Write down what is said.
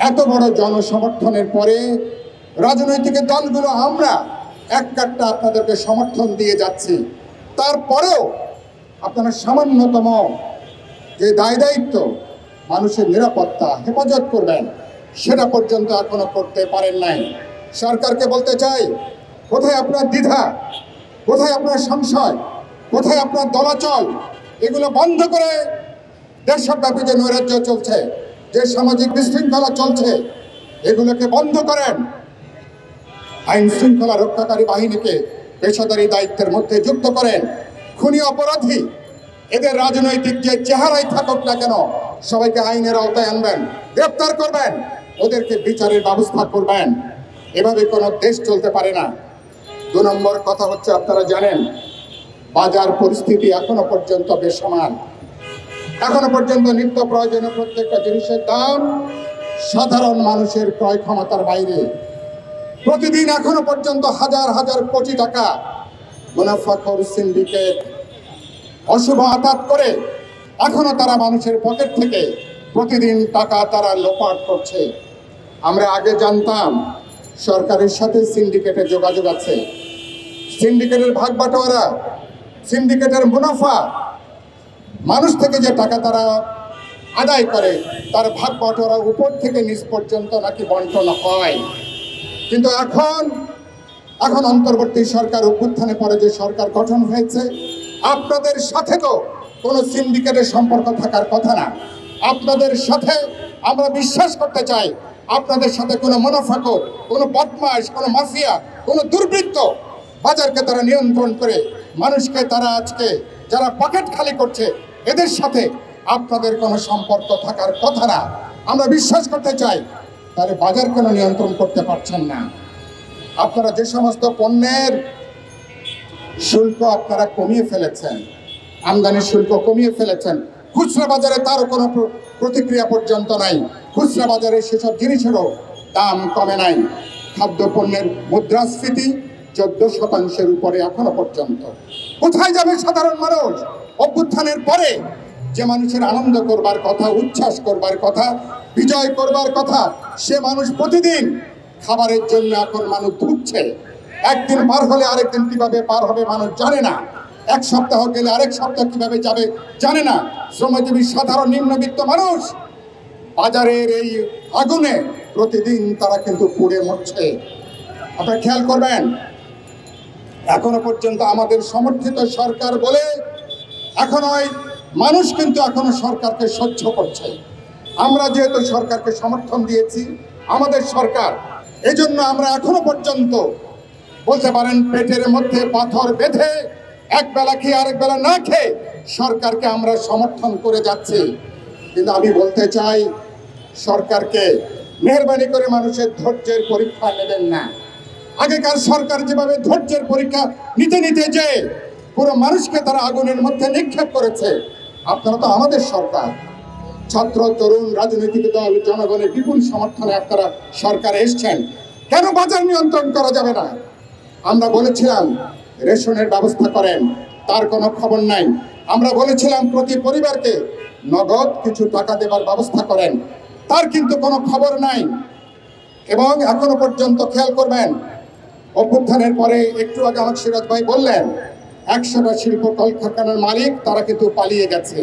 এত বড় জনসমর্থনের পরে রাজনৈতিক দলগুলো আমরা এক কাট্টা আপনাদেরকে সমর্থন দিয়ে যাচ্ছি, তারপরেও আপনারা সামান্যতম যে দায়িত্ব মানুষের নিরাপত্তা হেফাজত করবেন সেটা পর্যন্ত এখনো করতে পারেন নাই। সরকারকে বলতে চাই, কোথায় আপনার দ্বিধা, কোথায় আপনার সংশয়, কোথায় আপনার দলাচল? এগুলো বন্ধ করে দেশব্যাপী যে নৈরাজ্য চলছে, যে সামাজিক বিশৃঙ্খলা চলছে, এগুলোকে বন্ধ করেন। আইন শৃঙ্খলা রক্ষাকারী বাহিনীকে পেশাদারি দায়িত্বের মধ্যে যুক্ত করেন। খুনি অপরাধী এদের রাজনৈতিক যে চেহারাই থাকুক না কেন, সবাইকে আইনের আওতায় আনবেন, গ্রেপ্তার করবেন, ওদেরকে বিচারের ব্যবস্থা করবেন। এভাবে কোনো দেশ চলতে পারে না। 2 নম্বর কথা হচ্ছে, আপনারা জানেন বাজার পরিস্থিতি এখনো পর্যন্ত বেসমান। এখনো পর্যন্ত নিত্য প্রয়োজনীয় প্রত্যেকটা জিনিসের দাম সাধারণ মানুষের ক্রয় ক্ষমতার বাইরে। প্রতিদিন এখনো পর্যন্ত হাজার হাজার কোটি টাকা মুনাফাখোর সিন্ডিকেট অশুভ আঘাত করে এখনো তারা মানুষের পকেট থেকে প্রতিদিন টাকা তারা লোপাট করছে। আমরা আগে জানতাম সরকারের সাথে সিন্ডিকেটের যোগাযোগ আছে, সিন্ডিকেটের ভাগ বাটোয়ারা, সিন্ডিকেটের মুনাফা, মানুষ থেকে যে টাকা তারা আদায় করে তার ভাগ বাটোয়ারা উপর থেকে নিচ পর্যন্ত নাকি বন্টন হয়। কিন্তু এখন অন্তর্বর্তী সরকার অভ্যুত্থানের পরে যে সরকার গঠন হয়েছে, আপনাদের সাথে তো কোনো সিন্ডিকেটের সম্পর্ক থাকার কথা না। আপনাদের সাথে আমরা বিশ্বাস করতে চাই আপনাদের সাথে কোনো মুনাফাখোর, কোনো বদমাশ, কোনো মাফিয়া, কোনো দুর্বৃত্ত বাজারকে তারা নিয়ন্ত্রণ করে মানুষকে তারা আজকে যারা পকেট খালি করছে, এদের সাথে আপনাদের কোনো সম্পর্ক থাকার কথা না। আমরা বিশ্বাস করতে চাই, তাহলে বাজার কেন নিয়ন্ত্রণ করতে পারছেন না? আপনারা যে সমস্ত পণ্যের শুল্ক আপনারা কমিয়ে ফেলেছেন, আমদানির শুল্ক কমিয়ে ফেলেছেন, খুচরা বাজারে তারও কোনো প্রতিক্রিয়া পর্যন্ত নাই। খুচরা বাজারে সেসব জিনিসেরও দাম কমে নাই। খাদ্যপণ্যের মুদ্রাস্ফীতি 14% উপরে এখনো পর্যন্ত। কোথায় যাবে সাধারণ মানুষ? অভ্যুত্থানের পরে যে মানুষের আনন্দ করবার কথা, উচ্ছ্বাস করবার কথা, বিজয় করবার কথা, সে মানুষ প্রতিদিন খাবারের জন্য এখন মানুষ ধুঁকছে। একদিন পার হলে আরেকদিন কিভাবে পার হবে মানুষ জানে না। এক সপ্তাহ গেলে আরেক সপ্তাহ কিভাবে যাবে জানে না। শ্রমজীবী সাধারণ নিম্নবিত্ত মানুষ বাজারের এই আগুনে প্রতিদিন তারা কিন্তু পুড়ে মরছে। আপনারা খেয়াল করবেন, এখনো পর্যন্ত আমাদের সমর্থিত সরকার বলে মানুষ কিন্তু এখনো সরকারকে সহ্য করছে। আমরা যেহেতু সরকারকে সমর্থন দিয়েছি, আমাদের সরকার, এজন্য আমরা এখনো পর্যন্ত বলতে পারেন পেটের মধ্যে পাথর বেঁধে এক বেলা খেয়ে আরেক বেলা না খেয়ে সরকারকে আমরা সমর্থন করে যাচ্ছি। কিন্তু আমি বলতে চাই, সরকারকে মেহরবানি করে মানুষের ধৈর্যের পরীক্ষা নেবেন না। আগেকার সরকার যেভাবে ধৈর্যের পরীক্ষা নিতে নিতে যে পুরো মানুষকে তারা আগুনের মধ্যে নিক্ষেপ করেছে, আপনারা তো আমাদের সরকার, ছাত্র, তরুণ, রাজনৈতিক দল, জনগণের বিপুল সমর্থনে আপনারা সরকারে এসছেন। কেন বাজার নিয়ন্ত্রণ করা যাবে না? আমরা বলেছিলাম রেশনের ব্যবস্থা করেন, তার কোনো খবর নাই। আমরা বলেছিলাম প্রতি পরিবারকে নগদ কিছু টাকা দেবার ব্যবস্থা করেন, তার কিন্তু কোনো খবর নাই। এবং এখনো পর্যন্ত খেয়াল করবেন, অভ্যুত্থানের পরে একটু আগে আমার সিরাজ ভাই বললেন 100টা শিল্প কলকারখানার মালিক তারা কিন্তু পালিয়ে গেছে।